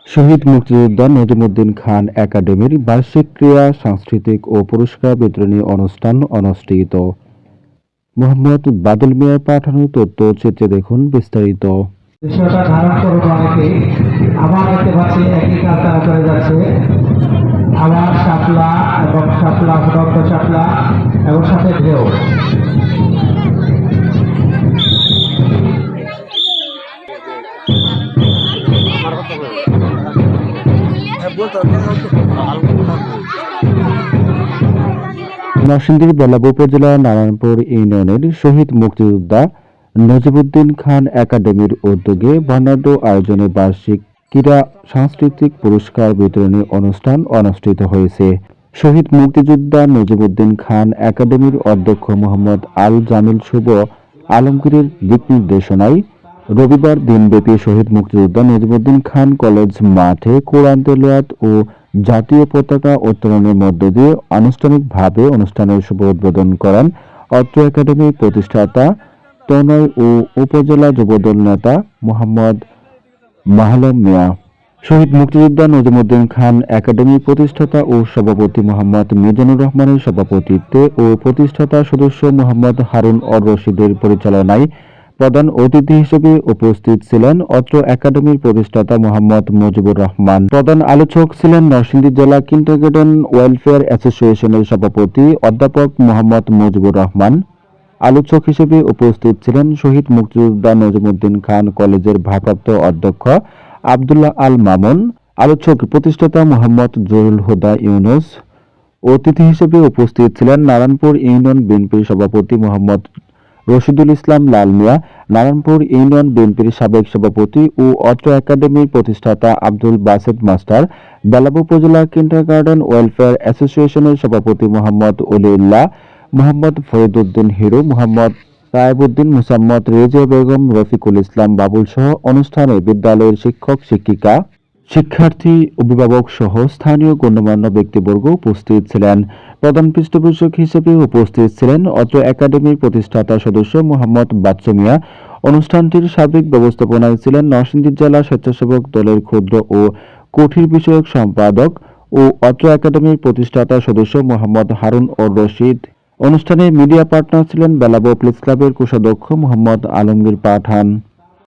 শহীদ মুক্তিযোদ্ধা নজিমুদ্দিন খান একাডেমির বার্ষিক ক্রীড়া, সাংস্কৃতিক ও পুরস্কার বিতরণী অনুষ্ঠান অনুষ্ঠিত। মোহাম্মদ বাদল মিয়ার পাঠানো তথ্যচিত্রে দেখুন বিস্তারিত। বিষয়টা ধারণ করবো অনেকেই। আবার দেখতে পাচ্ছি একই কাজ তারা করে যাচ্ছে। আবার শাপলা এবং শাপলা দন্ত শাপলা এবং সাথে ঢেউ। নরসিংদীর বেলাব উপজেলা নারায়ণপুর ইউনিয়নের শহীদ মুক্তিযোদ্ধা নজিমুদ্দিন খান একাডেমির উদ্যোগে বর্ণাঢ্য আয়োজনে বার্ষিক ক্রীড়া, সাংস্কৃতিক পুরস্কার বিতরণী অনুষ্ঠান অনুষ্ঠিত হয়েছে। শহীদ মুক্তিযোদ্ধা নজিমুদ্দিন খান একাডেমির অধ্যক্ষ মোহাম্মদ আল জামিল শুভ আলমগীরের দিক নির্দেশনায় রবিবার দিনব্যাপী শহীদ মুক্তিযোদ্ধা নজিমুদ্দিন খান কলেজ মাঠে কোরআন তেলাওয়াত ও জাতীয় পতাকা উত্তোলনের মধ্য দিয়ে আনুষ্ঠানিকভাবে অনুষ্ঠানের শুভ উদ্বোধন করেন অত্র একাডেমির প্রতিষ্ঠাতা তনয় ও উপজেলা যুবদল নেতা মোহাম্মদ মাহলম মিয়া। শহীদ মুক্তিযোদ্ধা নজিমুদ্দিন খান একাডেমির প্রতিষ্ঠাতা ও সভাপতি মোহাম্মদ মিজানুর রহমানের সভাপতিত্বে ও প্রতিষ্ঠাতা সদস্য মোহাম্মদ হারুন অর রশিদের পরিচালনায় প্রধান অতিথি হিসেবে উপস্থিত ছিলেন অত্র একাডেমির প্রতিষ্ঠাতা মোহাম্মদ মুজিবুর রহমান। প্রধান আলোচক ছিলেন নরসিংদী জেলা কিন্ডারগার্টেন ওয়েলফেয়ার অ্যাসোসিয়েশনের সভাপতি অধ্যাপক মোহাম্মদ মুজিবুর রহমান। আলোচক হিসেবে উপস্থিত ছিলেন শহীদ মুক্তিযোদ্ধা নজিমুদ্দিন খান কলেজের ভারপ্রাপ্ত অধ্যক্ষ আব্দুল্লাহ আল মামুন। আলোচক প্রতিষ্ঠাতা মোহাম্মদ জহুরুল হুদা ইউনুস। অতিথি হিসেবে উপস্থিত ছিলেন নারায়ণপুর ইউনিয়ন বিএনপির সভাপতি মোহাম্মদ রশিদুল ইসলাম লাল মিয়া, নারায়ণপুর ইউনিয়ন বিএনপির সাবেক সভাপতি ও অত্র একাডেমির প্রতিষ্ঠাতা আব্দুল বাসেদ মাস্টার, বেলাব উপজেলা কিন্ডারগার্টেন ওয়েলফেয়ার অ্যাসোসিয়েশনের সভাপতি মোহাম্মদ অলিউল্লাহ, মোহাম্মদ ফরিদউদ্দিন হিরু, মোহাম্মদ সাহেবউদ্দিন, মুসাম্মদ রেজিয়া বেগম, রফিকুল ইসলাম বাবুল সহ অনুষ্ঠানে বিদ্যালয়ের শিক্ষক শিক্ষিকা, শিক্ষার্থী, অভিভাবক সহ স্থানীয় গণ্যমান্য ব্যক্তিবর্গ উপস্থিত ছিলেন। প্রধান পৃষ্ঠপোষক হিসেবে উপস্থিত ছিলেন অত্র একাডেমির প্রতিষ্ঠাতা সদস্য মোহাম্মদ বাচ্চু মিয়া। অনুষ্ঠানটির সার্বিক ব্যবস্থাপনায় ছিলেন নরসিংদী জেলা স্বেচ্ছাসেবক দলের ক্ষুদ্র ও কুঠির বিষয়ক সম্পাদক ও অত্র একাডেমির প্রতিষ্ঠাতা সদস্য মোহাম্মদ হারুন অর রশিদ। অনুষ্ঠানে মিডিয়া পার্টনার ছিলেন বেলাব প্রেস ক্লাবের কোষাধ্যক্ষ মোহাম্মদ আলমগীর পাঠান।